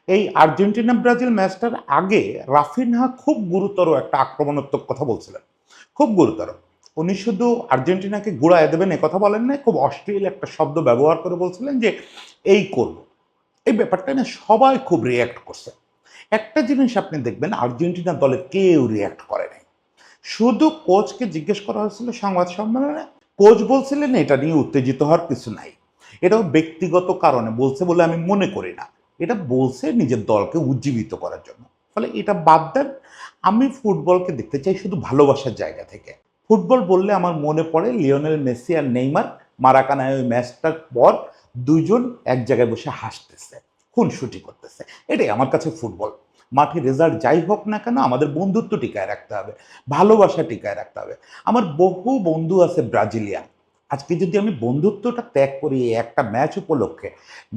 এই Argentina Brazil ম্যাচটার আগে Raphinha খুব গুরুতর একটা আক্রমণাত্মক কথা বলছিলেন, খুব গুরুতর। উনি শুধু আর্জেন্টিনাকে গুড়ায় দেবেন এ কথা বলেন না, খুব অশ্লীল একটা শব্দ ব্যবহার করে বলছিলেন যে এই করব। এই ব্যাপারটা না সবাই খুব রিয়্যাক্ট করছে। একটা জিনিস আপনি দেখবেন, আর্জেন্টিনা দলের কেউ রিয়্যাক্ট করে নাই। শুধু কোচকে জিজ্ঞেস করা হয়েছিল সংবাদ সম্মেলনে, কোচ বলছিলেন এটা নিয়ে উত্তেজিত হওয়ার কিছু নাই, এটাও ব্যক্তিগত কারণে বলছে বলে আমি মনে করি না, এটা বলছে নিজের দলকে উজ্জীবিত করার জন্য। ফলে এটা বাদ দেন, আমি ফুটবলকে দেখতে চাই শুধু ভালোবাসার জায়গা থেকে। ফুটবল বললে আমার মনে পড়ে লিওনেল মেসি আর নেইমার মারাকানায় ওই ম্যাচটার পর দুজন এক জায়গায় বসে হাসতেছে, খুনসুটি করতেছে। এটাই আমার কাছে ফুটবল। মাঠে রেজাল্ট যাই হোক না কেন আমাদের বন্ধুত্ব টিকায় রাখতে হবে, ভালোবাসা টিকায় রাখতে হবে। আমার বহু বন্ধু আছে ব্রাজিলিয়ান। আজকে যদি আমি বন্ধুত্বটা ত্যাগ করি এই একটা ম্যাচ উপলক্ষে,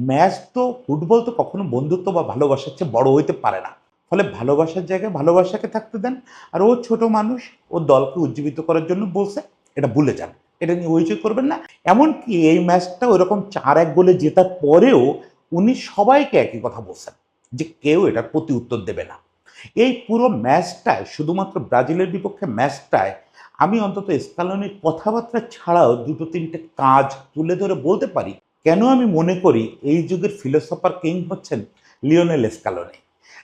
ম্যাচ তো ফুটবল তো কখনো বন্ধুত্ব বা ভালোবাসার চেয়ে বড় হইতে পারে না। ফলে ভালোবাসার জায়গায় ভালোবাসাকে থাকতে দেন। আর ও ছোট মানুষ, ও দলকে উজ্জীবিত করার জন্য বলছে, এটা ভুলে যান, এটা নিয়ে হইচই করবেন না। এমনকি এই ম্যাচটা ওইরকম 4-1 গোলে জেতার পরেও উনি সবাইকে একই কথা বলছেন যে কেউ এটার প্রতি উত্তর দেবে না। এই পুরো ম্যাচটায়, শুধুমাত্র ব্রাজিলের বিপক্ষে ম্যাচটায়, আমি অন্তত স্কালোনির কথাবার্তা ছাড়াও দুটো তিনটে কাজ তুলে ধরে বলতে পারি কেন আমি মনে করি এই যুগের ফিলোসফার কিং হচ্ছেন লিওনেল স্কালোনি।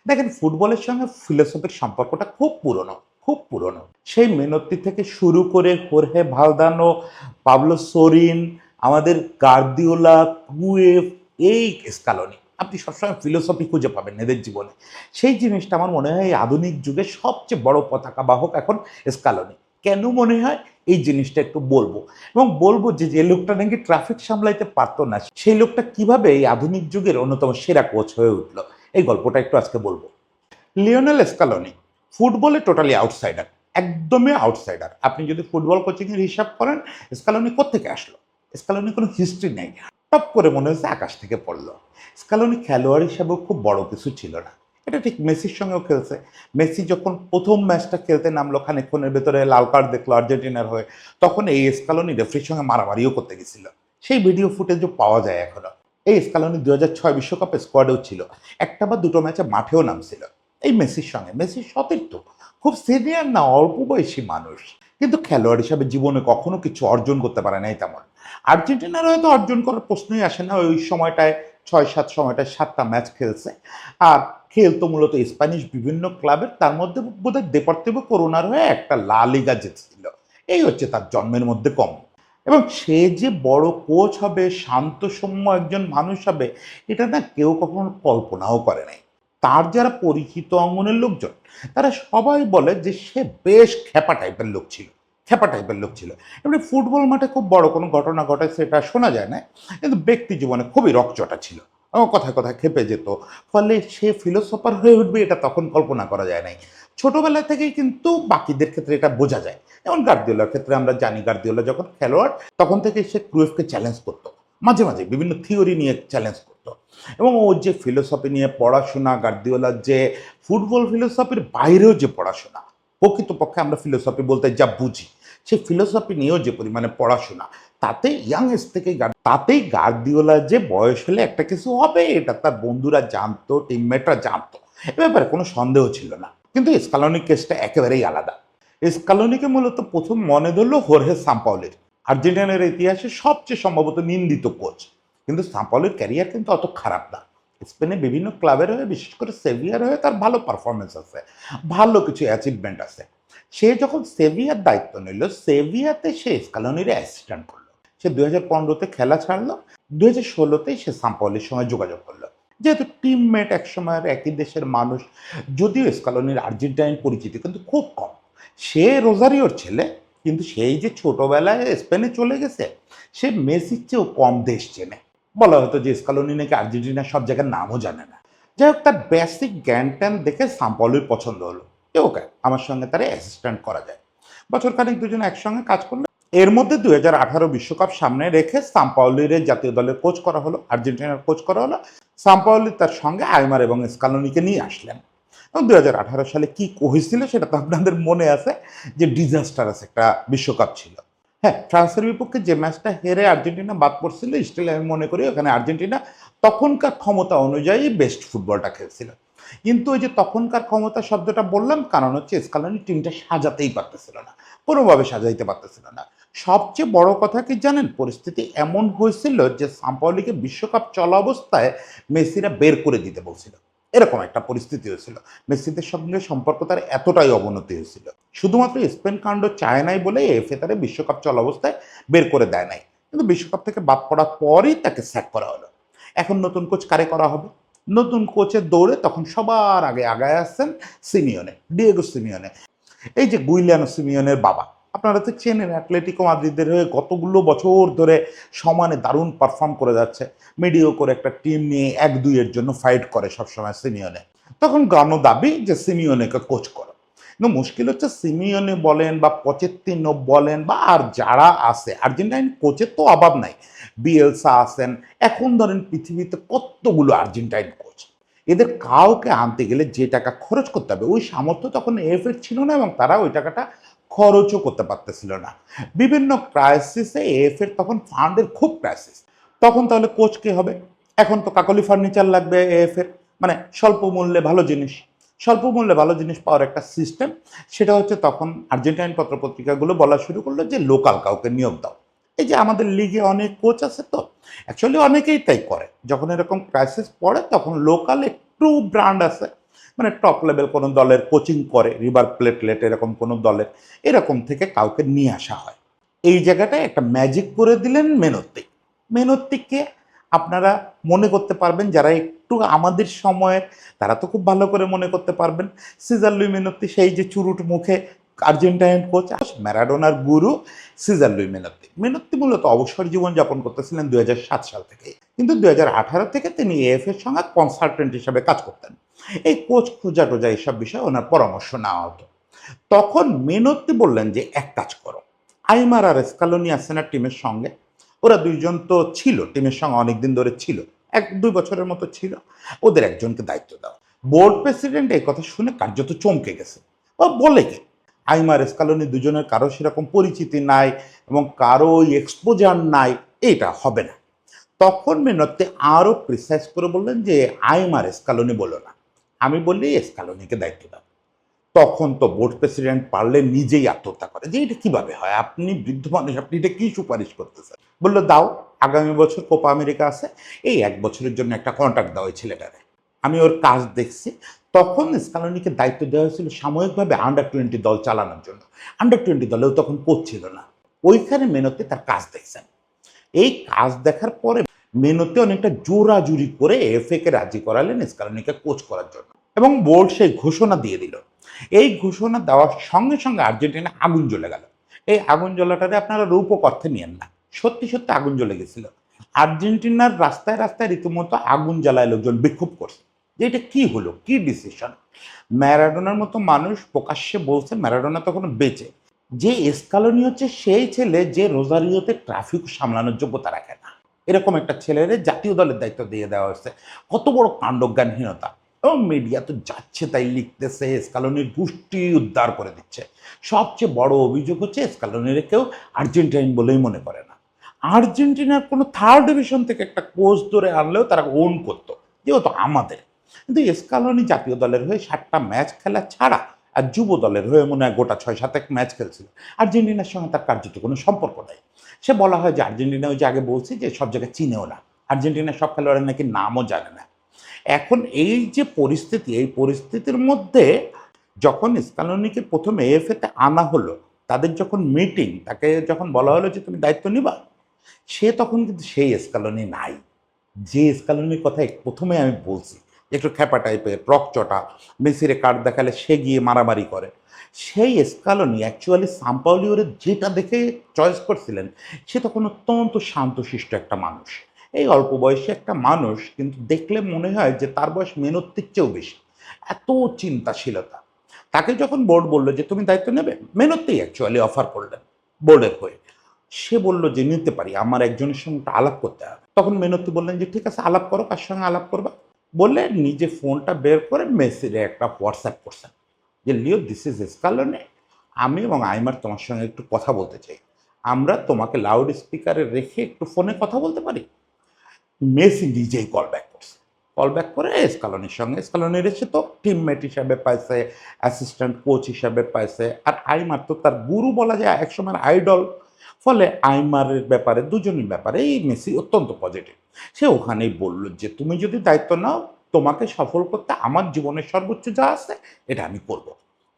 দেখেন, ফুটবলের সঙ্গে ফিলোসফির সম্পর্কটা খুব পুরনো, খুব পুরনো। সেই মেনত্তি থেকে শুরু করে হোর্হে ভালদানো, পাবলো সোরিন, আমাদের গার্দিওলা, ক্রুয়েফ, এই স্কালোনি, আপনি সবসময় ফিলোসফি খুঁজে পাবেন এদের জীবনে। সেই জিনিসটা আমার মনে হয় এই আধুনিক যুগের সবচেয়ে বড় পতাকা বাহক এখন স্কালোনি। কেন মনে হয় এই জিনিসটা একটু বলবো, এবং বলবো যে যে লোকটা নাকি ট্রাফিক সামলাইতে পারতো না, সেই লোকটা কিভাবে এই আধুনিক যুগের অন্যতম সেরা কোচ হয়ে উঠলো, এই গল্পটা একটু আজকে বলবো। লিওনেল স্কালোনি ফুটবলে টোটালি আউটসাইডার, একদমই আউটসাইডার। আপনি যদি ফুটবল কোচিং এর হিসাব করেন, স্কালোনি কোত্থেকে আসলো? স্কালোনি কোনো হিস্ট্রি নেই, টপ করে মনে হচ্ছে আকাশ থেকে পড়লো। স্কালোনি খেলোয়াড় হিসাবেও খুব বড় কিছু ছিল না, এটা ঠিক। মেসির সঙ্গেও খেলছে। মেসি যখন প্রথম ম্যাচটা খেলতে নামলো, খানিকক্ষণের ভেতরে লাল কার্ড দেখলো আর্জেন্টিনার হয়ে, তখন এই স্কালোনি রেফারির সঙ্গে মারামারিও করতে গেছিল। সেই ভিডিও ফুটেজও পাওয়া যায় এখনো। এই স্কালোনি 2006 বিশ্বকাপে স্কোয়াডেও ছিল, একটা বা দুটো ম্যাচে মাঠেও নামছিল। এই মেসির সঙ্গে, মেসির সতীর্থ, খুব সিনিয়র না, অল্প বয়সী মানুষ, কিন্তু খেলোয়াড় হিসাবে জীবনে কখনো কিছু অর্জন করতে পারে নাই তেমন। আর্জেন্টিনার হয়তো অর্জন করার প্রশ্নই আসে না, ওই সময়টায় 6-7 সময়টায় 7টা ম্যাচ খেলছে। আর খেলতো মূলত স্প্যানিশ বিভিন্ন ক্লাবের, তার মধ্যে বোধহয় দেপোর্তিভো করোনার হয়ে একটা লা লিগা জিতছিল। এই হচ্ছে তার জন্মের মধ্যে কম। এবং সে যে বড় কোচ হবে, শান্ত সৌম্য একজন মানুষ হবে, এটা না কেউ কখনো কল্পনাও করে নাই। তার যারা পরিচিত অঙ্গনের লোকজন, তারা সবাই বলে যে সে বেশ খ্যাপা টাইপের লোক ছিল, খ্যাপা টাইপের লোক ছিল। এমনি ফুটবল মাঠে খুব বড় কোনো ঘটনা ঘটে সেটা শোনা যায় না, কিন্তু ব্যক্তি জীবনে খুবই রকচটা ছিল। ও কথায় কথায় খেপে যেত। ফলে সে ফিলোসফার হয়ে উঠবে এটা তখন কল্পনা করা যায় নাই। ছোটবেলা থেকেই কিন্তু বাকিদের ক্ষেত্রে এটা বোঝা যায়। যেমন গার্দিওলার ক্ষেত্রে আমরা জানি, গার্দিওলা যখন খেলোয়াড় তখন থেকে সে ক্রুয়েফকে চ্যালেঞ্জ করতো, মাঝে মাঝে বিভিন্ন থিওরি নিয়ে চ্যালেঞ্জ করতো। এবং ও যে ফিলোসফি নিয়ে পড়াশোনা, গার্দিওলার যে ফুটবল ফিলোসফির বাইরেও যে পড়াশোনা, প্রকৃতপক্ষে আমরা ফিলোসফি বলতে যা বুঝি, সেই ফিলোসফি নিয়েও যে পরিমাণে পড়াশোনা, তাতে ইয়াং এজ থেকেই তাতেই গার্দিওলা যে বয়স হলে একটা কিছু হবে এটা তার বন্ধুরা জানতো, টিমমেটরা জানতো, এ ব্যাপারে কোনো সন্দেহ ছিল না। কিন্তু স্কালোনি কেসটা একেবারেই আলাদা। স্কালোনিকে মূলত প্রথম মনে ধরলো হোর্হে সাম্পাওলির, আর্জেন্টিনার ইতিহাসে সবচেয়ে সম্ভবত নিন্দিত কোচ। কিন্তু সাম্পাওলির ক্যারিয়ার কিন্তু অত খারাপ না। স্পেনে বিভিন্ন ক্লাবের হয়ে, বিশেষ করে সেভিয়ার হয়ে তার ভালো পারফরমেন্স আছে, ভালো কিছু অ্যাচিভমেন্ট আছে। সে যখন সেভিয়ার দায়িত্ব নিল, সেভিয়াতে সে স্কালোনির অ্যাসিস্ট্যান্ট করলো। সে 2015-তে খেলা ছাড়লো, 2016-তেই সে সাম্পাওলির সঙ্গে যোগাযোগ করলো। যেহেতু টিমমেট, এক সময়ের একই দেশের মানুষ, যদিও স্কালোনির আর্জেন্টাইন পরিচিতি কিন্তু খুব কম। সে রোজারিওর ছেলে, কিন্তু সেই যে ছোটবেলায় স্পেনে চলে গেছে, সে মেসির চেয়েও কম দেশ চেনে। বলা হতো যে স্কালোনি নাকি আর্জেন্টিনার সব জায়গার নামও জানে না। যাই হোক, তার বেসিক জ্ঞান ট্যান দেখে সাম্পাওলির পছন্দ হলো যে ওকে আমার সঙ্গে তারা অ্যাসিস্ট্যান্ট করা যায়। বছর খানিক দুজনে একসঙ্গে কাজ করলো। এর মধ্যে 2018 বিশ্বকাপ সামনে রেখে সাম্পাওলির জাতীয় দলের কোচ করা হলো, আর্জেন্টিনার কোচ করা হলো। সাম্পাওলি তার সঙ্গে আইমার এবং স্কালোনিকে নিয়ে আসলেন। এবং 2018 সালে কি হয়েছিল সেটা তো আপনাদের মনে আছে, যে ডিজাস্টারাস একটা বিশ্বকাপ ছিল। হ্যাঁ, ফ্রান্সের বিপক্ষে যে ম্যাচটা হেরে আর্জেন্টিনা বাদ পড়ছিল, স্টিল আমি মনে করি ওখানে আর্জেন্টিনা তখনকার ক্ষমতা অনুযায়ী বেস্ট ফুটবলটা খেলছিল। কিন্তু ওই যে তখনকার ক্ষমতা শব্দটা বললাম কারণ হচ্ছে স্কালোনি টিমটা সাজাতেই পারতেছিল না, কোনোভাবে সাজাইতে পারতেছিল না। সবচেয়ে বড় কথা কি জানেন, পরিস্থিতি এমন হয়েছিল যে সাম্পাওলিকে বিশ্বকাপ চলা অবস্থায় মেসিরা বের করে দিতে বলছিল, এরকম একটা পরিস্থিতি হয়েছিল। মেসিদের সঙ্গে সম্পর্ক তার এতটাই অবনতি হয়েছিল, শুধুমাত্র স্পেন কাণ্ড চায় নাই বলে এফএ তারে বিশ্বকাপ চলা অবস্থায় বের করে দেয় নাই, কিন্তু বিশ্বকাপ থেকে বাদ পড়ার পরই তাকে স্যাক করা হলো। এখন নতুন কোচ কারে করা হবে? নতুন কোচের দৌড়ে তখন সবার আগে আগায় আসছেন সিমিওনে, ডিয়েগো সিমিওনে। এই যে গুইলিয়ানো সিমিওনের বাবা, আপনারা তো চেনেন, অ্যাটলেটিকো মাদ্রিদের হয়ে কতগুলো বছর ধরে সমানে দারুণ পারফর্ম করে যাচ্ছে, মিডিও করে একটা টিম নিয়ে 1-2-এর জন্য ফাইট করে সবসময় সিমিওনে। তখন গণ দাবি যে সিমিওনেকে কোচ করো। কিন্তু মুশকিল হচ্ছে সিমিওনে বলেন বা পচেত্তিনো বলেন বা আর যারা আছে, আর্জেন্টাইন কোচের তো অভাব নাই, বিএলসা আছেন, এখন ধরেন পৃথিবীতে কতগুলো আর্জেন্টাইন কোচ, এদের কাউকে আনতে গেলে যে টাকা খরচ করতে হবে ওই সামর্থ্য তখন এফের ছিল না, এবং তারা ওই টাকাটা খরচও করতে পারতেছিল না। বিভিন্ন ক্রাইসিসে এফের তখন ফান্ডের খুব ক্রাইসিস। তখন তাহলে কোচ কে হবে? এখন তো কাকলি ফার্নিচার লাগবে এফের, মানে স্বল্প মূল্যে ভালো জিনিস। স্বল্প মূল্যে ভালো জিনিস পাওয়ার একটা সিস্টেম, সেটা হচ্ছে তখন আর্জেন্টাইন পত্রপত্রিকাগুলো বলা শুরু করলো যে লোকাল কাউকে নিয়োগ দাও। এই যে আমাদের লিগে অনেক কোচ আছে, তো অ্যাকচুয়ালি অনেকেই তাই করে, যখন এরকম ক্রাইসিস পড়ে তখন লোকাল একটু ব্র্যান্ড আছে, মানে টপ লেভেল কোনো দলের কোচিং করে, রিভার প্লেটলেট এরকম কোনো দলের, এরকম থেকে কাউকে নিয়ে আসা হয়। এই জায়গাটায় একটা ম্যাজিক করে দিলেন মেনত্তি। মেনত্তিকে আপনারা মনে করতে পারবেন যারা একটু আমাদের সময়ের, তারা তো খুব ভালো করে মনে করতে পারবেন। সিজার লুই মেনত্তি, সেই যে চুরুট মুখে আর্জেন্টাইন কোচ, ম্যারাডোনার গুরু সিজার লুই মেনত্তি। মেনত্তি মূলত অবসর জীবন যাপন করতেছিলেন 2007 সাল থেকে, কিন্তু 2018 থেকে তিনি এএফ এর সঙ্গে কনসালটেন্ট হিসাবে কাজ করতেন। এই কোচ খোঁজা টোজা এইসব বিষয়ে ওনার পরামর্শ নেওয়া হতো। তখন মেনত্তি বললেন যে এক কাজ করো, আইমার আর স্কালোনি আছে না টিমের সঙ্গে, ওরা দুইজন তো ছিল টিমের সঙ্গে অনেকদিন ধরে ছিল, 1-2 বছরের মতো ছিল, ওদের একজনকে দায়িত্ব দাও। বোর্ড প্রেসিডেন্ট এই কথা শুনে কার্যত চমকে গেছে। ও বলে কি, আইমার স্কালোনি দুজনের কারো সেরকম পরিচিতি নাই এবং কারো এক্সপোজার নাই, এটা হবে না। তখন মেনত্তি আরো প্রিসাইজ করে বললেন যে আইমার স্কালোনি বলো না, আমি বললি স্কালোনিকে দায়িত্ব দাও। তখন তো বোর্ড প্রেসিডেন্ট পারলে নিজেই আত্মহত্যা করে যে এটা কিভাবে হয়, আপনি বৃদ্ধ মানুষ, আপনি এটা কি সুপারিশ করতেছেন? বললো দাও, আগামী বছর কোপা আমেরিকা আছে, এই 1 বছরের জন্য একটা কন্ট্রাক্ট দাও ওই ছেলেটারে, আমি ওর কাজ দেখছি। তখন স্কালোনিকে দায়িত্ব দেওয়া হয়েছিল সাময়িকভাবে আন্ডার 20 দল চালানোর জন্য। আন্ডার 20 দলেও তখন কোচ ছিল না, ওইখানে মেনত্তি তার কাজ দেখছেন। এই কাজ দেখার পরে মেনত্তি অনেকটা জোরাজুরি করে এফএ কে রাজি করালেন স্কালোনিকে কোচ করার জন্য, এবং বোর্ড সেই ঘোষণা দিয়ে দিল। এই ঘোষণা দেওয়ার সঙ্গে সঙ্গে আর্জেন্টিনা আগুন জ্বলে গেল। এই আগুন জ্বলাটারে আপনারা রূপক অর্থে নিয়েন না, সত্যি সত্যি আগুন জ্বলে গেছিল। আর্জেন্টিনার রাস্তায় রাস্তায় রীতিমতো আগুন জ্বালায় লোকজন বিক্ষোভ করছে যে এটা কি হলো, কি ডিসিশন। ম্যারাডোনার মতো মানুষ প্রকাশ্যে বলছে, ম্যারাডোনা তখন বেঁচে, যে স্কালোনি হচ্ছে সেই ছেলে যে রোজারিওতে ট্রাফিক সামলানোর যোগ্যতা রাখে না, এরকম একটা ছেলের জাতীয় দলের দায়িত্ব দিয়ে দেওয়া হয়েছে। কত বড় কাণ্ডজ্ঞানহীনতা! এবং মিডিয়া তো যাচ্ছে তাই লিখতেছে, স্কালোনির গোষ্ঠী উদ্ধার করে দিচ্ছে। সবচেয়ে বড় অভিযোগ হচ্ছে স্কালোনির কেউ আর্জেন্টাইন বলেই মনে করে না। আর্জেন্টিনার কোনো থার্ড ডিভিশন থেকে একটা কোচ ধরে আনলেও তারা ওন করতো, যেহেতু আমাদের। কিন্তু স্কালোনি জাতীয় দলের হয়ে 7টা ম্যাচ খেলা ছাড়া আর যুব দলের হয়ে মনে হয় গোটা 6-7 ম্যাচ খেলছিল। আর্জেন্টিনার সঙ্গে তার কার্যত কোনো সম্পর্ক নেই। সে বলা হয় যে আর্জেন্টিনা, ওই যে আগে বলছি যে সব জায়গায় চিনেও না, আর্জেন্টিনার সব খেলোয়াড়ের নাকি নামও জানে না। এখন এই যে পরিস্থিতি, এই পরিস্থিতির মধ্যে যখন স্কালোনিকে প্রথমে এএফএতে আনা হলো, তাদের যখন মিটিং, তাকে যখন বলা হলো যে তুমি দায়িত্ব নিবা, সে তখন কিন্তু সেই স্কালোনি নাই, যে স্কালোনির কথা প্রথমে আমি বলছি, একটু খ্যাপা টাইপের, রকচটা, মেসিরে কার্ড দেখালে সে গিয়ে মারামারি করে। সেই স্কালোনি অ্যাকচুয়ালি সাম্পাওলিওরে যেটা দেখে চয়েস করছিলেন, সে তখন অত্যন্ত শান্তশিষ্ট একটা মানুষ। এই অল্প বয়সী একটা মানুষ, কিন্তু দেখলে মনে হয় যে তার বয়স মেনত্তির চেয়েও বেশি, এত চিন্তাশীলতা। তাকে যখন বোর্ড বললো যে তুমি দায়িত্ব নেবে, মেনত্তি অ্যাকচুয়ালি অফার করলেন বোর্ডের হয়ে। সে বলল যে নিতে পারি, আমার একজনের সঙ্গে একটা আলাপ করতে হবে। তখন মেনত্তি বললেন যে ঠিক আছে, আলাপ করো, কার সঙ্গে আলাপ করবা? বলে নিজে ফোনটা বের করে মেসিরে একটা হোয়াটসঅ্যাপ করছেন যে লিও, দিস ইজ স্কালোনি, আমি এবং আইমার তোমার সঙ্গে একটু কথা বলতে চাই। আমরা তোমাকে লাউড স্পিকারে রেখে একটু ফোনে কথা বলতে পারি? মেসি নিজেই কল ব্যাক করছে, কল ব্যাক করে স্কালোনির সঙ্গে, স্কালোনির এসে তো টিমমেট হিসাবে পাইছে, অ্যাসিস্ট্যান্ট কোচ হিসাবে পাইছে, আর আইমার তো তার গুরু বলা যায়, একসময় আইডল। ফলে আইমারের ব্যাপারে, দুজনের ব্যাপারে এই মেসি অত্যন্ত পজিটিভ। সে ওখানেই বলল যে তুমি যদি দায়িত্ব নাও, তোমাকে সফল করতে আমার জীবনের সর্বোচ্চ যা আছে এটা আমি করব,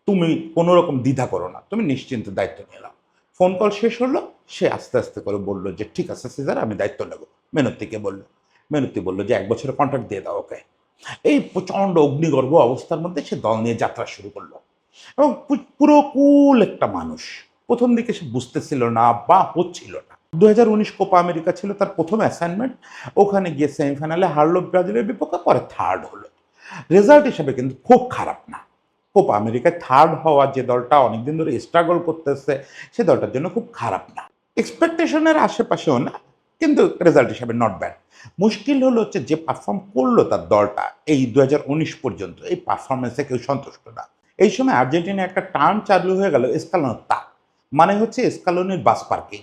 তুমি কোনো রকম দ্বিধা করো না, তুমি নিশ্চিন্তে দায়িত্ব নিলাম। ফোন কল শেষ হলো, সে আস্তে আস্তে করে বলল যে ঠিক আছে সিজার, আমি দায়িত্ব নেব। মেনত্তিকে বলল, মেনত্তি বলল যে 1 বছরের কন্ট্রাক্ট দিয়ে দাও ওকে। এই প্রচণ্ড অগ্নিগর্ভ অবস্থার মধ্যে সে দল নিয়ে যাত্রা শুরু করলো, এবং পুরো কুল একটা মানুষ। প্রথম দিকে সে বুঝতেছিল না বা হচ্ছিল না। 2019 কোপা আমেরিকা ছিল তার প্রথম অ্যাসাইনমেন্ট। ওখানে গিয়ে সেমিফাইনালে হারলো ব্রাজিলের বিপক্ষে, পরে থার্ড হলো। রেজাল্ট হিসাবে কিন্তু খুব খারাপ না। কোপা আমেরিকায় থার্ড হওয়া যে দলটা অনেকদিন ধরে স্ট্রাগল করতেছে, সে দলটার জন্য খুব খারাপ না, এক্সপেকটেশনের আশেপাশেও না, কিন্তু রেজাল্ট হিসাবে নট ব্যাড। মুশকিল হলো হচ্ছে যে পারফর্ম করলো তার দলটা এই 2019 পর্যন্ত, এই পারফরমেন্সে কেউ সন্তুষ্ট না। এই সময় আর্জেন্টিনা একটা টার্ন চালু হয়ে গেল স্কালোনোত্তা, মানে হচ্ছে স্কালোনির বাস পার্কিং।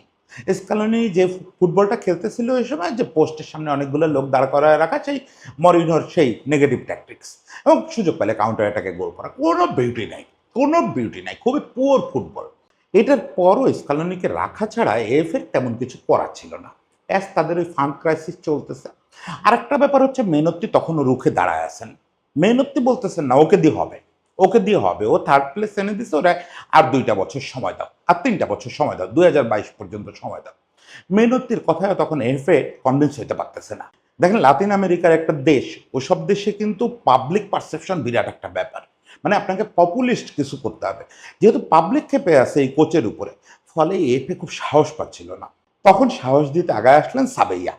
স্কালোনি যে ফুটবলটা খেলতেছিল ওই সময়, যে পোস্টের সামনে অনেকগুলো লোক দাঁড় করায় রাখা, সেই মরিনোর সেই নেগেটিভ ট্যাকটিক্স, এবং সুযোগ পেলে কাউন্টার অ্যাটাকে গোল করা, কোনো বিউটি নাই, কোনো বিউটি নাই, খুবই পুয়ার ফুটবল। এটার পরও স্কালোনিকে রাখা ছাড়া এফের তেমন কিছু করা ছিল না, অ্যাজ তাদের ওই ফান্ড ক্রাইসিস চলতেছে। আরেকটা ব্যাপার হচ্ছে মেনত্তি তখনও রুখে দাঁড়ায় আছেন। মেনত্তি বলতেছেন না ওকে দিয়ে হবে, ওকে দিয়ে হবে, ও থার্ড প্লেস এনে দিছে, ওরা আর 2টা বছর সময় দাও, আর 3টা বছর সময় দাও, 2022 পর্যন্ত সময় দাও। মেনত্তির কথায় তখন এফএ কনভিন্স হইতে পারতেছে না। দেখেন লাতিন আমেরিকার একটা দেশ, ওসব দেশে কিন্তু পাবলিক পারসেপশন বিরাট একটা ব্যাপার, মানে আপনাকে পপুলিস্ট কিছু করতে হবে। যেহেতু পাবলিক ক্ষেপে আছে এই কোচের উপরে, ফলে এফএ খুব সাহস পাচ্ছিল না। তখন সাহস দিতে আগায় আসলেন সাবেইয়া।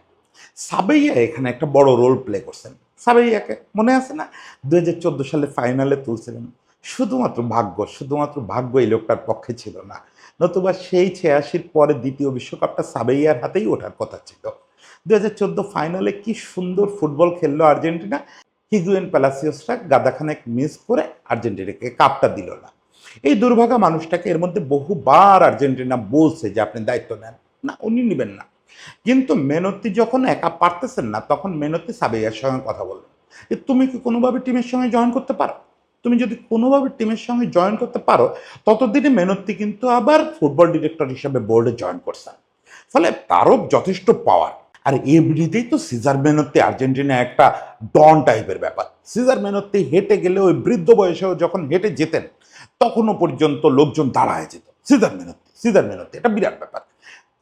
সাবেইয়া এখানে একটা বড় রোল প্লে করছেন। সাবেইয়াকে মনে আছে না, 2014 সালে ফাইনালে তুলছিলেন? শুধুমাত্র ভাগ্য এই লোকটার পক্ষে ছিল না, নতুবা সেই 86-র পরে দ্বিতীয় বিশ্বকাপটা সাবেইয়ার হাতেই ওঠার কথা ছিল। 2014 ফাইনালে কি সুন্দর ফুটবল খেললো আর্জেন্টিনা। হিগুয়েন প্যালাসিওসরা গাদাখানেক মিস করে আর্জেন্টিনাকে কাপটা দিল না। এই দুর্ভাগা মানুষটাকে এর মধ্যে বহুবার আর্জেন্টিনা বলছে যে আপনি দায়িত্ব নেন, না উনি নেবেন না। কিন্তু মেনত্তি যখন একা পারতেছেন না, তখন মেনত্তি সাবেইয়ার সঙ্গে কথা বললেন যে তুমি কি কোনোভাবে টিমের সঙ্গে জয়েন করতে পারো? তুমি যদি কোনোভাবে টিমের সঙ্গে জয়েন করতে পারো, ততদিনে মেনত্তি কিন্তু আবার ফুটবল ডিরেক্টর হিসেবে বোর্ডে জয়েন করছেন। ফলে তারও যথেষ্ট পাওয়ার। আর এমনিতেই তো সিজার মেনত্তি আর্জেন্টিনা একটা ডন টাইপের ব্যাপার। সিজার মেনত্তি হেঁটে গেলে ওই বৃদ্ধ বয়সেও যখন হেঁটে যেতেন, তখনও পর্যন্ত লোকজন দাঁড়ায় যেত, সিজার মেনত্তি এটা বিরাট ব্যাপার।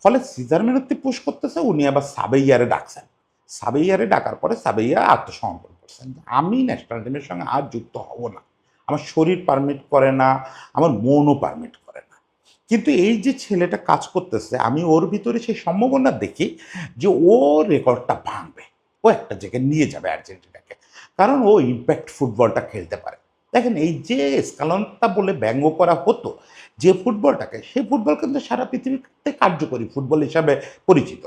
ফলে সিজার মেনত্তি পুশ করতেছে, উনি আবার সাবেইয়ারে ডাকছেন। সাবেইয়ারে ডাকার পরে সাবেইয়া আত্মসমর্পণ করছেন, আমি ন্যাশনাল টিমের সঙ্গে আর যুক্ত হব না, আমার শরীর পারমিট করে না, আমার মনও পারমিট করে না। কিন্তু এই যে ছেলেটা কাজ করতেছে, আমি ওর ভিতরে সেই সম্ভাবনা দেখি যে ও রেকর্ডটা ভাঙবে, ও একটা জায়গায় নিয়ে যাবে আর্জেন্টিনাকে, কারণ ও ইম্প্যাক্ট ফুটবলটা খেলতে পারে। দেখেন এই যে স্কালনটা বলে ব্যঙ্গ করা হতো যে ফুটবলটাকে, সেই ফুটবল কিন্তু সারা পৃথিবীতে কার্যকরী ফুটবল হিসাবে পরিচিত,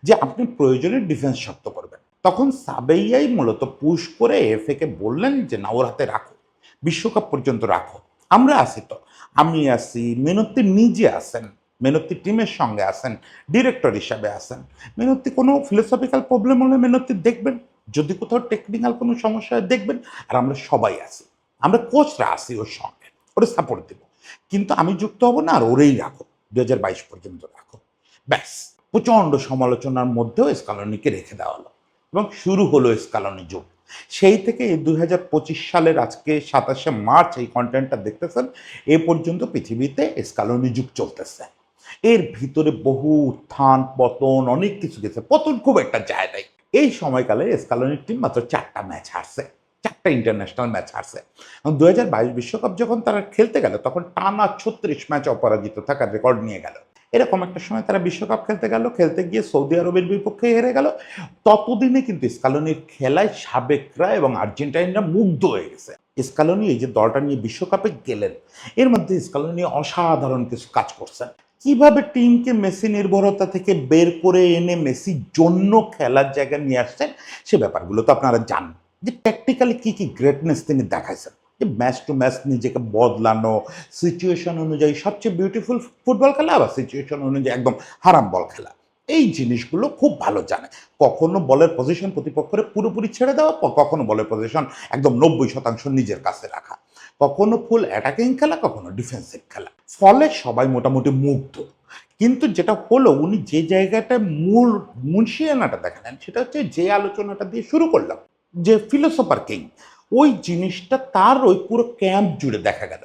যে আপনি প্রয়োজনে ডিফেন্স শক্ত করবেন। তখন সাবেইয়াই মূলত পুশ করে এফএকে বললেন যে না, ওর হাতে রাখো, বিশ্বকাপ পর্যন্ত রাখো, আমরা আছি তো, আমি আছি, মেনত্তি নিজে আছেন, মেনত্তি টিমের সঙ্গে আছেন, ডিরেক্টর হিসাবে আছেন। মেনত্তি কোনো ফিলোসফিক্যাল প্রবলেম হলে মেনত্তি দেখবেন, যদি কোথাও টেকনিক্যাল কোনো সমস্যা হয় দেখবেন, আর আমরা সবাই আছি, আমরা কোচরা আছি ওর সঙ্গে, ওরে সাপোর্ট দেবো। কিন্তু আমি যুক্ত হব না, আর ওরেই রাখো, 2022 পর্যন্ত রাখো, ব্যাস। প্রচণ্ড সমালোচনার মধ্যেও স্কালোনিকে রেখে দেওয়া হলো, এবং শুরু হলো স্কালোনি যুগ। সেই থেকে এই 2025 সালের আজকে 27শে মার্চ এই কন্টেন্টটা দেখতেছেন, এ পর্যন্ত পৃথিবীতে স্কালোনি যুগ চলতেছে। এর ভিতরে বহু উত্থান পতন, অনেক কিছু গেছে, পতন খুব একটা যায় নাই। এই সময়কালে স্কালোনির টিম মাত্র 4টা ম্যাচ হারছে, 4টা ইন্টারন্যাশনাল ম্যাচ হারছে। এবং 2022 বিশ্বকাপ যখন তারা খেলতে গেল, তখন টানা 36 ম্যাচ অপরাজিত থাকার রেকর্ড নিয়ে গেল। এরকম একটা সময় তারা বিশ্বকাপ খেলতে গেল, খেলতে গিয়ে সৌদি আরবের বিপক্ষে হেরে গেল। ততদিনে কিন্তু স্কালোনির খেলায় সাবেকরা এবং আর্জেন্টাইনরা মুগ্ধ হয়ে গেছে। স্কালোনি এই যে দলটা নিয়ে বিশ্বকাপে গেলেন, এর মধ্যে স্কালোনি অসাধারণ কিছু কাজ করছেন। কিভাবে টিমকে মেসি নির্ভরতা থেকে বের করে এনে মেসির জন্য খেলার জায়গায় নিয়ে আসছেন, সে ব্যাপারগুলো তো আপনারা জানেন, যে ট্যাকটিক্যালি কি কি গ্রেটনেস তিনি দেখাইছেন। যে ম্যাচ টু ম্যাচ নিজেকে বদলানো, সিচুয়েশন অনুযায়ী সবচেয়ে বিউটিফুল ফুটবল খেলা, আবার সিচুয়েশন অনুযায়ী একদম হারাম বল খেলা, এই জিনিসগুলো খুব ভালো জানে। কখনো বলের পজিশন প্রতিপক্ষের পুরোপুরি ছেড়ে দেওয়া, কখনো বলের পজিশন একদম 90% নিজের কাছে রাখা, কখনো ফুল অ্যাটাকিং খেলা, কখনো ডিফেন্সিভ খেলা। ফলে সবাই মোটামুটি মুগ্ধ। কিন্তু যেটা হলো, উনি যে জায়গাটায় মূল মুন্সিয়ানাটা দেখালেন, সেটা হচ্ছে যে আলোচনাটা দিয়ে শুরু করলাম, যে ফিলোসোফার কিং, ওই জিনিসটা তার ওই পুরো ক্যাম্প জুড়ে দেখা গেল।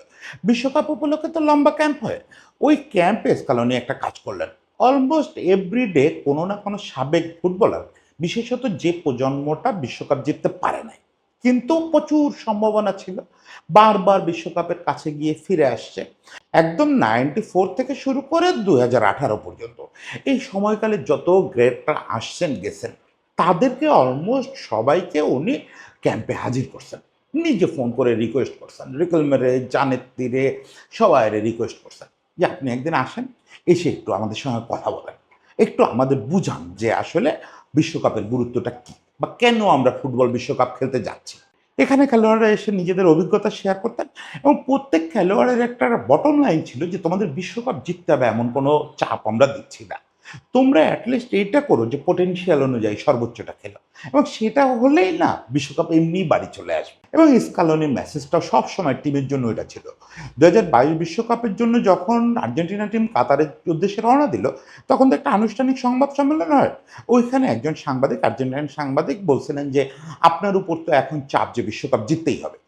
বিশ্বকাপ উপলক্ষে তো লম্বা ক্যাম্প হয়, ওই ক্যাম্পে স্কালোনি একটা কাজ করলেন। অলমোস্ট এভরিডে কোনো না কোনো সাবেক ফুটবলার, বিশেষত যে প্রজন্মটা বিশ্বকাপ জিততে পারে নাই কিন্তু প্রচুর সম্ভাবনা ছিল, বারবার বিশ্বকাপের কাছে গিয়ে ফিরে আসছে, একদম 94 থেকে শুরু করে 2018 পর্যন্ত এই সময়কালে যত গ্রেটরা আসছেন গেছেন, তাদেরকে অলমোস্ট সবাইকে উনি ক্যাম্পে হাজির করছেন। নিজে ফোন করে রিকোয়েস্ট করছেন, রিকল মেরে জানের তীরে সবাই রিকোয়েস্ট করছেন যে আপনি একদিন আসেন, এসে একটু আমাদের সঙ্গে কথা বলেন, একটু আমাদের বুঝান যে আসলে বিশ্বকাপের গুরুত্বটা কী, বা কেন আমরা ফুটবল বিশ্বকাপ খেলতে যাচ্ছি। এখানে খেলোয়াড়রা এসে নিজেদের অভিজ্ঞতা শেয়ার করতেন, এবং প্রত্যেক খেলোয়াড়ের একটা বটম লাইন ছিল যে তোমাদের বিশ্বকাপ জিততে হবে এমন কোনো চাপ আমরা দিচ্ছি না, তোমরা অ্যাটলিস্ট এইটা করো যে পোটেনশিয়াল অনুযায়ী সর্বোচ্চটা খেলো, এবং সেটা হলেই না বিশ্বকাপ এমনিই বাড়ি চলে আসবে। এবং স্কালোনির মেসেজটাও সবসময় টিমের জন্য এটা ছিল। 2022 বিশ্বকাপের জন্য যখন আর্জেন্টিনা টিম কাতারের উদ্দেশ্যে রওনা দিল, তখন তো একটা আনুষ্ঠানিক সংবাদ সম্মেলন হয়। ওইখানে একজন সাংবাদিক, আর্জেন্টিনান সাংবাদিক বলছিলেন যে আপনার উপর তো এখন চাপ যে বিশ্বকাপ জিততেই হবে,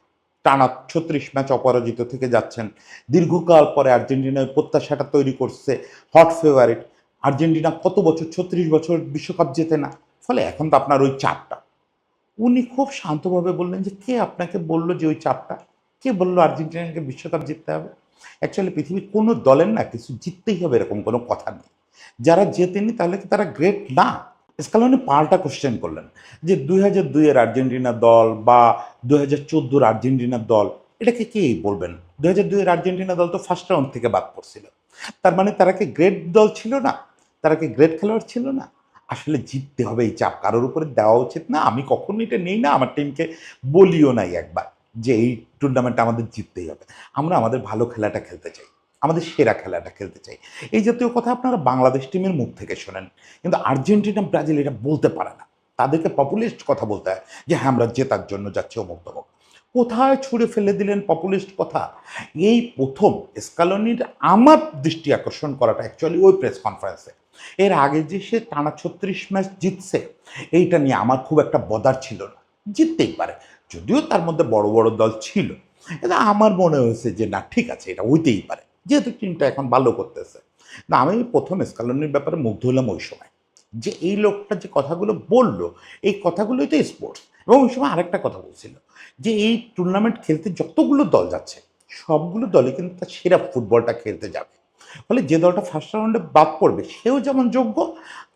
টানা 36 ম্যাচ অপরাজিত থেকে যাচ্ছেন, দীর্ঘকাল পরে আর্জেন্টিনার প্রত্যাশাটা তৈরি করছে, হট ফেভারিট। আর্জেন্টিনা কত বছর, 36 বছর বিশ্বকাপ জেতে না, ফলে এখন তো আপনার ওই চাপটা। উনি খুব শান্তভাবে বললেন যে কে আপনাকে বলল যে ওই চাপটা, কে বললো আর্জেন্টিনাকে বিশ্বকাপ জিততে হবে? অ্যাকচুয়ালি পৃথিবীর কোনো দলের না কিছু জিততেই হবে এরকম কোনো কথা নেই। যারা জেতেনি তাহলে কি তারা গ্রেট না? স্কালোনি পাল্টা কোশ্চেন করলেন যে 2002-এর আর্জেন্টিনা দল বা 2014-র আর্জেন্টিনার দল, এটাকে কে বলবেন? 2002-এর আর্জেন্টিনা দল তো ফার্স্ট রাউন্ড থেকে বাদ পড়ছিল, তার মানে তারা কি গ্রেট দল ছিল না? তারা কি গ্রেট খেলোয়াড় ছিল না? আসলে জিততে হবে, এই চাপ কারোর উপরে দেওয়া উচিত না। আমি কখনো এটা নেই না, আমার টিমকে বলিও নাই একবার যে এই টুর্নামেন্টটা আমাদের জিততেই হবে। আমরা আমাদের ভালো খেলাটা খেলতে চাই, আমাদের সেরা খেলাটা খেলতে চাই। এই জাতীয় কথা আপনারা বাংলাদেশ টিমের মুখ থেকে শোনেন, কিন্তু আর্জেন্টিনা ব্রাজিল এটা বলতে পারে না। তাদেরকে পপুলিস্ট কথা বলতে হয় যে হ্যাঁ আমরা জেতার জন্য যাচ্ছি, অমুক তমুক। কোথায় ছুঁড়ে ফেলে দিলেন পপুলিস্ট কথা? এই প্রথম স্কালোনির আমার দৃষ্টি আকর্ষণ করাটা অ্যাকচুয়ালি ওই প্রেস কনফারেন্সে। এর আগে যে সে টানা 36 ম্যাচ জিতছে, এইটা নিয়ে আমার খুব একটা বদার ছিল না, জিততেই পারে, যদিও তার মধ্যে বড় বড় দল ছিল। এটা আমার মনে হয়েছে যে না ঠিক আছে, এটা হইতেই পারে, যেহেতু টিমটা এখন ভালো করতেছে। না, আমি প্রথম স্কালোনির ব্যাপারে মুগ্ধ হলাম ওই সময়, যে এই লোকটা যে কথাগুলো বললো, এই কথাগুলোই তো স্পোর্টস। এবং ওই সময় আরেকটা কথা বলছিল যে এই টুর্নামেন্ট খেলতে যতগুলো দল যাচ্ছে, সবগুলো দলে কিন্তু তার সেরা ফুটবলটা খেলতে যাবে। ফলে যে দলটা ফার্স্ট রাউন্ডে বাদ পড়বে সেও যেমন যোগ্য,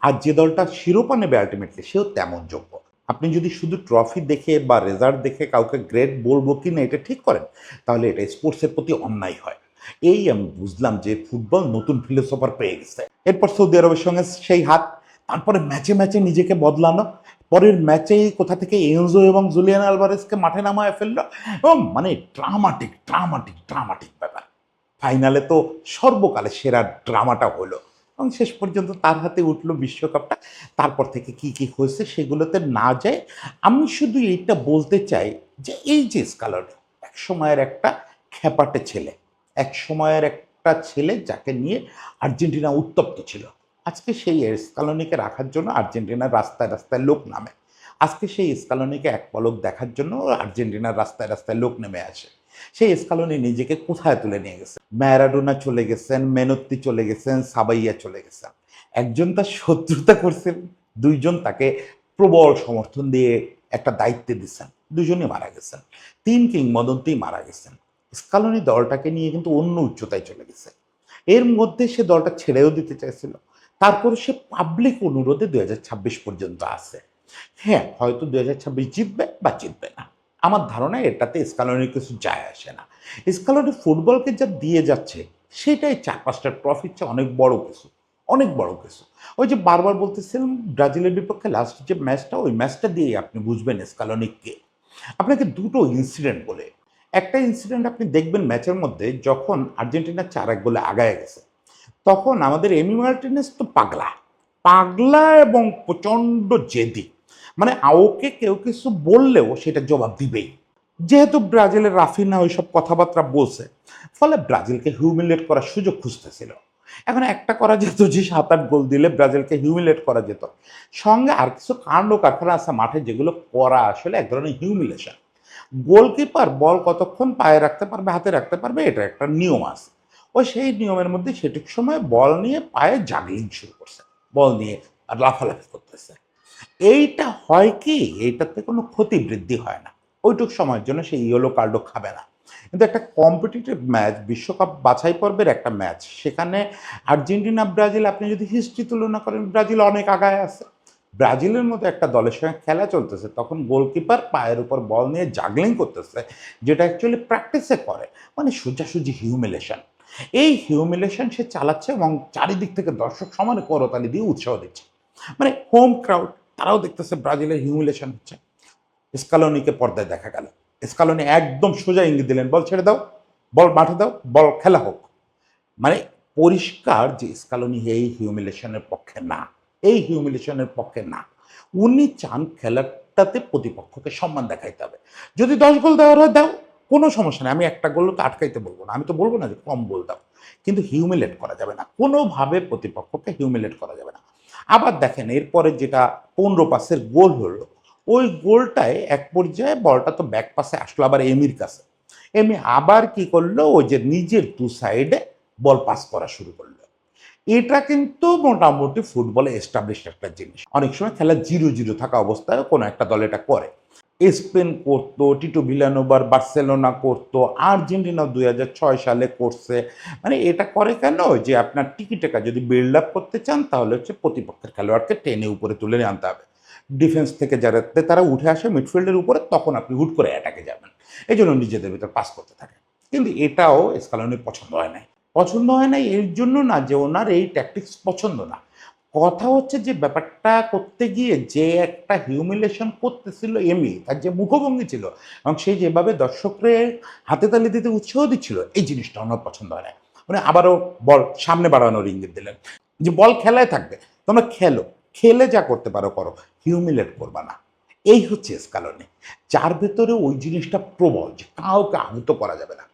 আর যে দলটা শিরোপা নেবে আলটিমেটলি সেও তেমন যোগ্য। আপনি যদি শুধু ট্রফি দেখে বা রেজাল্ট দেখে কাউকে গ্রেট বলবো কি না এটা ঠিক করেন, তাহলে এটা স্পোর্টসের প্রতি অন্যায় হয়। এই আমি বুঝলাম যে ফুটবল নতুন ফিলোসফার পেয়ে গেছে। এরপর সৌদি আরবের সঙ্গে সেই হাত, তারপরে ম্যাচে ম্যাচে নিজেকে বদলানো, পরের ম্যাচেই কোথা থেকে এনজো এবং জুলিয়ান আলভারেজকে মাঠে নামায় ফেললো, এবং মানে ড্রামাটিক ড্রামাটিক ড্রামাটিক ব্যাপার। ফাইনালে তো সর্বকালে সেরা ড্রামাটা হলো, এবং শেষ পর্যন্ত তার হাতে উঠলো বিশ্বকাপটা। তারপর থেকে কি কি হয়েছে সেগুলোতে না যায়, আমি শুধু এইটা বলতে চাই যে এই যে স্কালারি, এক সময়ের একটা খ্যাপাটে ছেলে, এক সময়ের একটা ছেলে যাকে নিয়ে আর্জেন্টিনা উত্তপ্ত ছিল, আজকে সেই স্কালোনিকে রাখার জন্য আর্জেন্টিনার রাস্তায় রাস্তায় লোক নামে। আজকে সেই স্কালোনিকে এক পলক দেখার জন্য আর্জেন্টিনার রাস্তায় রাস্তায় লোক নেমে আসে। সেই স্কালোনি নিজেকে কোথায় তুলে নিয়ে গেছে? ম্যারাডোনা চলে গেছেন, মেনত্তি চলে গেছেন, সাবাইয়া চলে গেছেন। একজন তার শত্রুতা করছেন, দুইজন তাকে প্রবল সমর্থন দিয়ে একটা দায়িত্বে দিচ্ছেন, দুজনই মারা গেছেন। তিন কিংবদন্তি মারা গেছেন। স্কালোনি দলটাকে নিয়ে কিন্তু অন্য উচ্চতায় চলে গেছে। এর মধ্যে সে দলটা ছেড়েও দিতে চাইছিল, তারপর সে পাবলিক অনুরোধে 2026 পর্যন্ত আছে। হ্যাঁ, হয়তো 2026 জিতবে বা জিতবে না, আমার ধারণা এটাতে স্কালোনির কিছু যায় আসে না। স্কালোনি ফুটবলকে যা দিয়ে যাচ্ছে সেটাই 4-5টা ট্রফির চেয়ে অনেক বড় কিছু, অনেক বড় কিছু। ওই যে বারবার বলতেছিলাম ব্রাজিলের বিপক্ষে লাস্ট যে ম্যাচটা, ওই ম্যাচটা দিয়েই আপনি বুঝবেন স্কালোনি কে। আপনাকে দুটো ইনসিডেন্ট বলে, একটা ইনসিডেন্ট আপনি দেখবেন ম্যাচের মধ্যে, যখন আর্জেন্টিনা 4-1 গোলে আগায় গেছে, তখন আমাদের এমি মার্টিনেজ তো পাগলা, পাগলা এবং প্রচণ্ড জেদি। মানে ওকে কেউ কিছু বললেও সেটা জবাব দিবেই। যেহেতু ব্রাজিলের রাফিনা ওইসব কথাবার্তা বলছে, ফলে ব্রাজিলকে হিউমিলেট করার সুযোগ খুঁজতেছিল। এখন একটা করা যেত যে 7-8 গোল দিলে ব্রাজিলকে হিউমিলেট করা যেত, সঙ্গে আর কিছু কাণ্ড কারখানা আছে মাঠে যেগুলো করা আসলে এক ধরনের হিউমিলেশন। গোলকিপার বল কতক্ষণ পায়ে রাখতে পারবে, হাতে রাখতে পারবে, এটা একটা নিয়ম আছে। ও সেই নিয়মের মধ্যে সেটুক সময় বল নিয়ে পায়ে জাগলিং শুরু করছে, বল নিয়ে আর লাফালাফি করতেছে। এইটা হয় কি, এইটাতে কোনো ক্ষতি বৃদ্ধি হয় না, ওইটুক সময়ের জন্য সেই ইয়েলো কার্ডও খাবে না। কিন্তু একটা কম্পিটিটিভ ম্যাচ, বিশ্বকাপ বাছাই পর্বের একটা ম্যাচ, সেখানে আর্জেন্টিনা ব্রাজিল আপনি যদি হিস্ট্রি তুলনা করেন, ব্রাজিল অনেক আগায় আছে। ব্রাজিলের মতো একটা দলের সঙ্গে খেলা চলতেছে, তখন গোলকিপার পায়ের উপর বল নিয়ে জাগলিং করতেছে, যেটা অ্যাকচুয়ালি প্র্যাকটিসে করে, মানে সোজাসুজি হিউমিলেশন। এই হিউমিলেশন সে চালাচ্ছে এবং চারিদিক থেকে দর্শক সমানে করতালি দিয়ে উৎসাহ দিচ্ছে। মানে হোম ক্রাউড তারাও দেখতেছে ব্রাজিলের হিউমিলেশন হচ্ছে। স্কালোনিকে পর্দায় দেখা গেল, স্কালোনি একদম সোজা ইঙ্গিত দিলেন, বল ছেড়ে দাও, বল মাঠে দাও, বল খেলা হোক। মানে পরিষ্কার যে স্কালোনি এই হিউমিলেশনের পক্ষে না, এই হিউমিলেশনের পক্ষে না। উনি চান খেলাটাতে প্রতিপক্ষকে সম্মান দেখাইতে হবে। যদি 10 গোল দেওয়ার হয় দাও, কোনো সমস্যা নেই, আমি একটা গোল তো আটকাইতে বলবো না, আমি তো বলবো না যে কম গোল দাও, কিন্তু হিউমিলেট করা যাবে না, কোনোভাবে প্রতিপক্ষকে হিউমিলেট করা যাবে না। আবার দেখেন এরপরে যেটা 15 পাসের গোল হলো, ওই গোলটায় এক পর্যায়ে বলটা তো ব্যাক পাসে আসলো আবার এমির কাছে। এমি আবার কি করলো, ওই যে নিজের দু সাইডে বল পাস করা শুরু করলো। এটা কিন্তু মোটামুটি ফুটবলে এস্টাবলিশ একটা জিনিস। অনেক সময় খেলা 0-0 থাকা অবস্থায় কোনো একটা দল এটা করে। স্পেন করতো, টিটো ভিলানোভার বার্সেলোনা করতো, আর্জেন্টিনা 2006 সালে করছে। মানে এটা করে কেন, যে আপনার টিকি টাকা যদি বিল্ড আপ করতে চান, তাহলে হচ্ছে প্রতিপক্ষের খেলোয়াড়কে টেনে উপরে তুলে নিয়ে আনতে হবে। ডিফেন্স থেকে যাতে তারা উঠে আসে মিডফিল্ডের উপরে, তখন আপনি হুট করে অ্যাটাকে যাবেন। এই জন্য নিজেদের ভিতর পাস করতে থাকে। কিন্তু এটাও স্কালোনির পছন্দ হয় নাই। পছন্দ হয় নাই এর জন্য না যে ওনার এই ট্যাকটিক্স পছন্দ না। কথা হচ্ছে যে ব্যাপারটা করতে গিয়ে যে একটা হিউমিলেশন করতেছিল এমি, তার যে মুখভঙ্গি ছিল এবং সে যেভাবে দর্শকরে হাতে তালি দিতে উৎসাহ দিচ্ছিল, এই জিনিসটা ওনার পছন্দ হয় না। মানে আবারও বল সামনে বাড়ানোর ইঙ্গিত দিলেন, যে বল খেলায় থাকবে, তোমরা খেলো, খেলে যা করতে পারো করো, হিউমিলেট করবা না। এই হচ্ছে স্কালনি, যার ভেতরে ওই জিনিসটা প্রবল, যে কাউকে আহত করা যাবে না।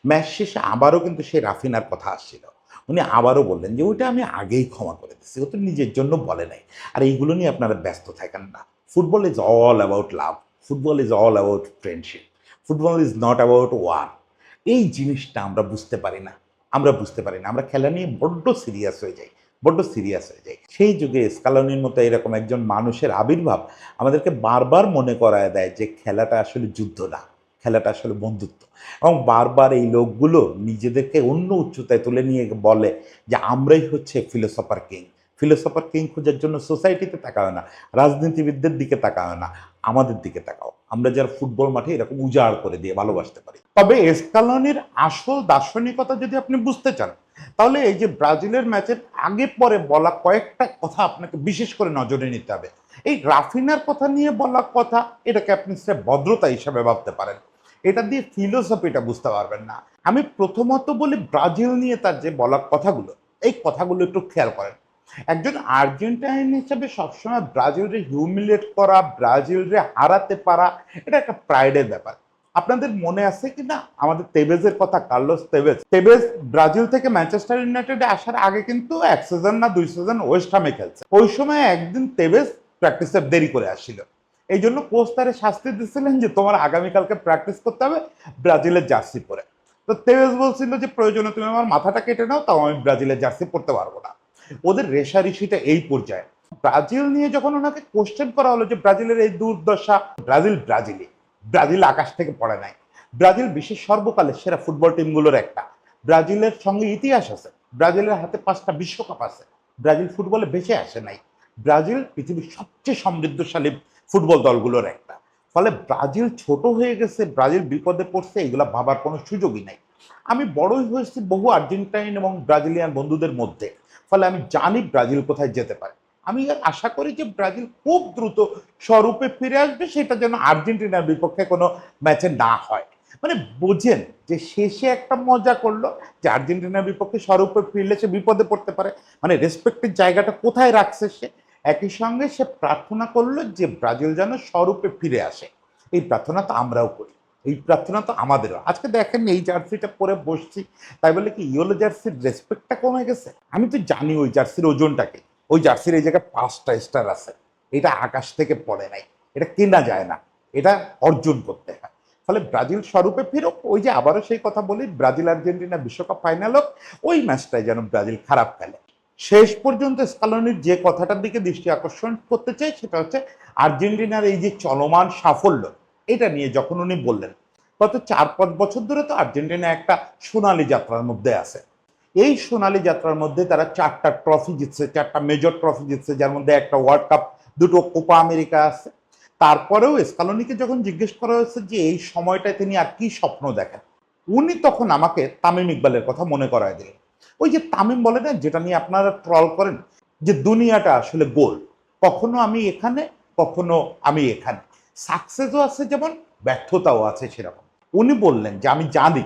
ম্যাচ শেষে আবারও কিন্তু সেই রাফিনার কথা আসছিল, উনি আবারও বললেন যে ওইটা আমি আগেই ক্ষমা করে দিচ্ছি, ও তো নিজের জন্য বলে নাই। আর এইগুলো নিয়ে আপনারা ব্যস্ত থাকেন না। Football is all about love, football is all about friendship, football is not about war. এই জিনিসটা আমরা বুঝতে পারি না, আমরা বুঝতে পারি না, আমরা খেলা নিয়ে বড্ড সিরিয়াস হয়ে যাই, বড্ড সিরিয়াস হয়ে যাই। সেই যুগে স্কালোনির মতো এরকম একজন মানুষের আবির্ভাব আমাদেরকে বারবার মনে করায় দেয় যে খেলাটা আসলে যুদ্ধ না, খেলাটা আসলে বন্ধুত্ব। এবং বারবার এই লোকগুলো নিজেদেরকে অন্য উচ্চতায় তুলে নিয়ে বলে যে আমরাই হচ্ছে ফিলোসফার কিং। ফিলোসফার কিং খোঁজার জন্য সোসাইটিতে তাকাও না, রাজনীতিবিদদের দিকে তাকাও না, আমাদের দিকে তাকাও, আমরা যারা ফুটবল মাঠে এরকম উজাড় করে দিয়ে ভালোবাসতে পারি। তবে স্কালোনির আসল দার্শনিকতা যদি আপনি বুঝতে চান, তাহলে এই যে ব্রাজিলের ম্যাচের আগে পরে বলা কয়েকটা কথা আপনাকে বিশেষ করে নজরে নিতে হবে। এই রাফিনার কথা নিয়ে বলা কথা, এটাকে আপনি সে ভদ্রতা হিসাবে ভাবতে পারেন, এটা দিয়ে ফিলোসফিটা বুঝতে পারবেন না। আমি প্রথমত বলি ব্রাজিল নিয়ে তার যে বলা কথাগুলো, এই কথাগুলো একটু খেয়াল করেন। একজন আর্জেন্টাইন হিসেবে সবসময় ব্রাজিলরে হিউমিলেট করা, ব্রাজিলরে হারাতে পারা, এটা একটা প্রাইডের ব্যাপার। আপনাদের মনে আছে কি না আমাদের তেভেজের কথা, কার্লোস তেভেজ। তেভেজ ব্রাজিল থেকে ম্যানচেস্টার ইউনাইটেডে আসার আগে কিন্তু 1 সিজন না 2 সিজন ওয়েস্ট হামে খেলছে। ওই সময় একদিন তেভেজ প্র্যাকটিসে দেরি করে আসছিল, এই জন্য কোচ তারে শাস্তি দিচ্ছিলেন যে তোমার আগামীকালকে প্র্যাকটিস করতে হবে ব্রাজিলের জার্সি পরে। তো তেভেজ বলছিল যে প্রয়োজনে তুমি আমার মাথাটা কেটে নাও, তাও আমি ব্রাজিলের জার্সি পরতে পারবো না। ওদের রেশারেশিটা এই পর্যায়ে। ব্রাজিল নিয়ে যখন ওনাকে কোশ্চেন করা হলো যে ব্রাজিলের এই দুর্দশা, ব্রাজিল ব্রাজিলই, ব্রাজিল আকাশ থেকে পড়ে নাই। ব্রাজিল বিশ্বের সর্বকালের সেরা ফুটবল টিমগুলোর একটা। ব্রাজিলের সঙ্গে ইতিহাস আছে, ব্রাজিলের হাতে 5টা বিশ্বকাপ আছে, ব্রাজিল ফুটবলে বেঁচে আসে নাই। ব্রাজিল পৃথিবীর সবচেয়ে সমৃদ্ধশালী ফুটবল দলগুলোর একটা। ফলে ব্রাজিল ছোট হয়ে গেছে, ব্রাজিল বিপদে পড়ছে, এগুলো ভাবার কোনো সুযোগই নাই। আমি বড়ই হয়েছি বহু আর্জেন্টাইন এবং ব্রাজিলিয়ান বন্ধুদের মধ্যে, ফলে আমি জানি ব্রাজিল কোথায় যেতে পারে। আমি আশা করি যে ব্রাজিল খুব দ্রুত স্বরূপে ফিরে আসবে, সেটা যেন আর্জেন্টিনার বিপক্ষে কোনো ম্যাচে না হয়। মানে বোঝেন যে শেষে একটা মজা করলো যে আর্জেন্টিনার বিপক্ষে স্বরূপে ফিরলে সে বিপদে পড়তে পারে, মানে রেসপেক্টের জায়গাটা কোথায় রাখছে সে। একই সঙ্গে সে প্রার্থনা করলো যে ব্রাজিল যেন স্বরূপে ফিরে আসে। এই প্রার্থনা তো আমরাও করি, এই প্রার্থনা তো আমাদেরও। আজকে দেখেন এই জার্সিটা পরে বসছি, তাই বলে কি ইয়েলো জার্সির রেসপেক্টটা কমে গেছে? আমি তো জানি ওই জার্সির ওজনটাকে। ওই জার্সির এই জায়গায় 5টা স্টার আছে। এটা আকাশ থেকে পড়ে নাই, এটা কেনা যায় না, এটা অর্জন করতে হয়। ফলে ব্রাজিল স্বরূপে ফিরুক। ওই যে আবারও সেই কথা বলি, ব্রাজিল আর্জেন্টিনা বিশ্বকাপ ফাইনাল হোক, ওই ম্যাচটায় যেন ব্রাজিল খারাপ খেলে। শেষ পর্যন্ত স্কালোনির যে কথাটার দিকে দৃষ্টি আকর্ষণ করতে চাই সেটা হচ্ছে আর্জেন্টিনার এই যে চলমান সাফল্য, এটা নিয়ে যখন উনি বললেন গত 4-5 বছর ধরে তো আর্জেন্টিনা একটা সোনালী যাত্রার মধ্যে আছে। এই সোনালী যাত্রার মধ্যে তারা 4টা ট্রফি জিতছে, 4টা মেজর ট্রফি জিতছে, যার মধ্যে একটা ওয়ার্ল্ড কাপ, 2টো কোপা আমেরিকা আছে। তারপরেও স্কালোনিকে যখন জিজ্ঞেস করা হয়েছে যে এই সময়টায় তিনি আর কি স্বপ্ন দেখেন, উনি তখন আমাকে তামিম ইকবালের কথা মনে করায় দিলেন। ওই যে তামিম বলে না, যেটা নিয়ে আপনারা ট্রল করেন, যে দুনিয়াটা আসলে গোল, কখনো আমি এখানে, কখনো আমি এখানে, সাকসেসও আছে যেমন, ব্যর্থতাও আছে সেরকম। উনি বললেন যে আমি জানি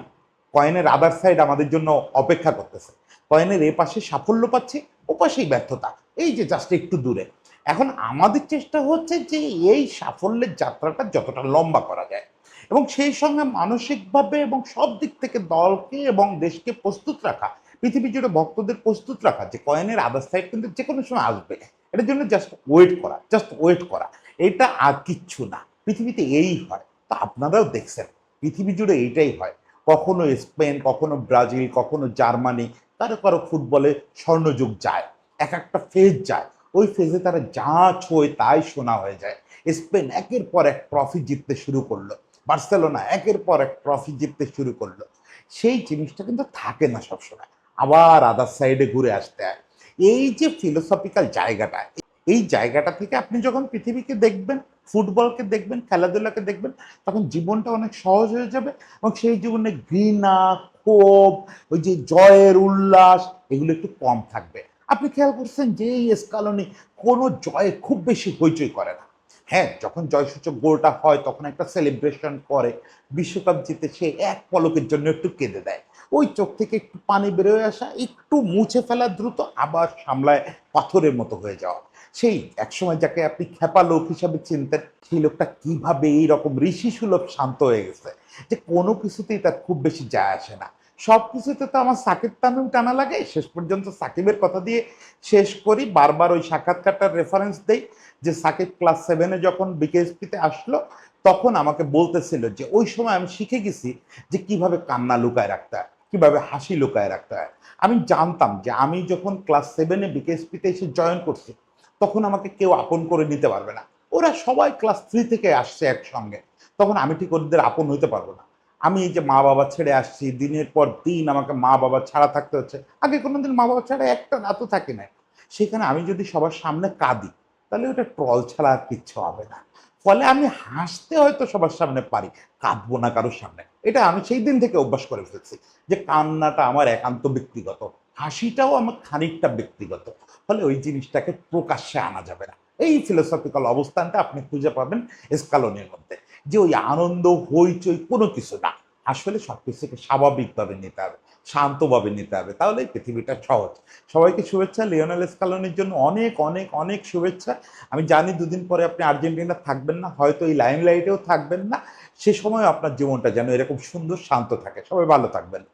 কয়েনের আদার সাইড আমাদের জন্য অপেক্ষা করতেছে, কয়েনের এ পাশে সাফল্য পাচ্ছি, ও পাশেই ব্যর্থতা, এই যে জাস্ট একটু দূরে। এখন আমাদের চেষ্টা হচ্ছে যে এই সাফল্যের যাত্রাটা যতটা লম্বা করা যায়, এবং সেই সঙ্গে মানসিকভাবে এবং সব দিক থেকে দলকে এবং দেশকে প্রস্তুত রাখা, পৃথিবী জুড়ে ভক্তদের প্রস্তুত রাখা যে কয়েনের আদার সাইড কিন্তু যে কোনো সময় আসবে। এটার জন্য জাস্ট ওয়েট করা, জাস্ট ওয়েট করা, এটা আর কিচ্ছু না। পৃথিবীতে এই হয়, তা আপনারাও দেখছেন পৃথিবী জুড়ে এইটাই হয়। কখনো স্পেন, কখনো ব্রাজিল, কখনো জার্মানি, কারো কারো ফুটবলে স্বর্ণযুগ যায়, এক একটা ফেজ যায়, ওই ফেজে তারা যা ছোঁয় তাই শোনা হয়ে যায়। স্পেন একের পর এক ট্রফি জিততে শুরু করলো, বার্সেলোনা একের পর এক ট্রফি জিততে শুরু করলো। সেই জিনিসটা কিন্তু থাকে না সবসময়, আবার আদার সাইডে ঘুরে আসতে হয়। এই যে ফিলোসফিক্যাল জায়গাটা, এই জায়গাটা থেকে আপনি যখন পৃথিবীকে দেখবেন, ফুটবলকে দেখবেন, খেলাধুলাকে দেখবেন, তখন জীবনটা অনেক সহজ হয়ে যাবে, এবং সেই জীবনে ঘৃণা, ক্ষোভ, ওই যে জয়ের উল্লাস, এগুলো একটু কম থাকবে। আপনি খেয়াল করছেন যে এই স্কালোনি কোনো জয়ে খুব বেশি হইচই করে না। হ্যাঁ, যখন জয়সূচক গোলটা হয় তখন একটা সেলিব্রেশন করে, বিশ্বকাপ জিতে সে এক পলকের জন্য একটু কেঁদে দেয়, ওই চোখ থেকে একটু পানি বেরোয় আসা, একটু মুছে ফেলা দ্রুত, আবার সামলায় পাথরের মতো হয়ে যাওয়া। সেই একসময় যাকে আপনি খ্যাপা লোক হিসাবে চিনতেন, সেই লোকটা কিভাবে এইরকম ঋষি সুলভ শান্ত হয়ে গেছে, যে কোনো কিছুতেই তার খুব বেশি যায় আসে না। সব কিছুতে তো আমার সাকিব তামিম টানা লাগে। শেষ পর্যন্ত সাকিবের কথা দিয়ে শেষ করি, বারবার ওই সাক্ষাৎকারটার রেফারেন্স দেই, যে সাকিব ক্লাস 7-এ যখন বিকেএসপিতে আসলো, তখন আমাকে বলতেছিল যে ওই সময় আমি শিখে গেছি যে কিভাবে কান্না লুকায় রাখতে হয়, কিভাবে হাসি লুকায় রাখতে হয়। আমি জানতাম যে আমি যখন ক্লাস 7-এ বিকেএসপিতে এসে জয়েন করছি, তখন আমাকে কেউ আপন করে নিতে পারবে না। ওরা সবাই ক্লাস 3 থেকে আসছে একসঙ্গে, তখন আমি ঠিক ওদের আপন হইতে পারবো না। আমি এই যে মা বাবা ছেড়ে আসছি, দিনের পর দিন আমাকে মা বাবা ছাড়া থাকতে হচ্ছে, আগে কোনোদিন মা বাবা ছাড়া একটা রাতও থাকি না। সেখানে আমি যদি সবার সামনে কাঁদি, তাহলে ওটা ট্রল ছাড়া আর কিচ্ছু হবে না। ফলে আমি হাসতে হয়তো সবার সামনে পারি, কাঁদবো না কারোর সামনে। এটা আমি সেই দিন থেকে অভ্যাস করে ফেলছি, যে কান্নাটা আমার একান্ত ব্যক্তিগত, হাসিটাও আমার খানিকটা ব্যক্তিগত। ফলে ওই জিনিসটাকে প্রকাশ্যে আনা যাবে না। এই ফিলোসফিক্যাল অবস্থানটা আপনি খুঁজে পাবেন স্কালোনির মধ্যে, যে ওই আনন্দ হইচই কোনো কিছু না, আসলে সবকিছুকে স্বাভাবিকভাবে নিতে হবে, শান্তভাবে নিতে হবে, তাহলেই পৃথিবীটা সহজ। সবাইকে শুভেচ্ছা, লিওনেল স্কালোনির জন্য অনেক অনেক অনেক শুভেচ্ছা। আমি জানি দুদিন পরে আপনি আর্জেন্টিনা থাকবেন না, হয়তো এই লাইমলাইটেও থাকবেন না, সে সময় আপনার জীবনটা যেন এরকম সুন্দর শান্ত থাকে। সবাই ভালো থাকবেন।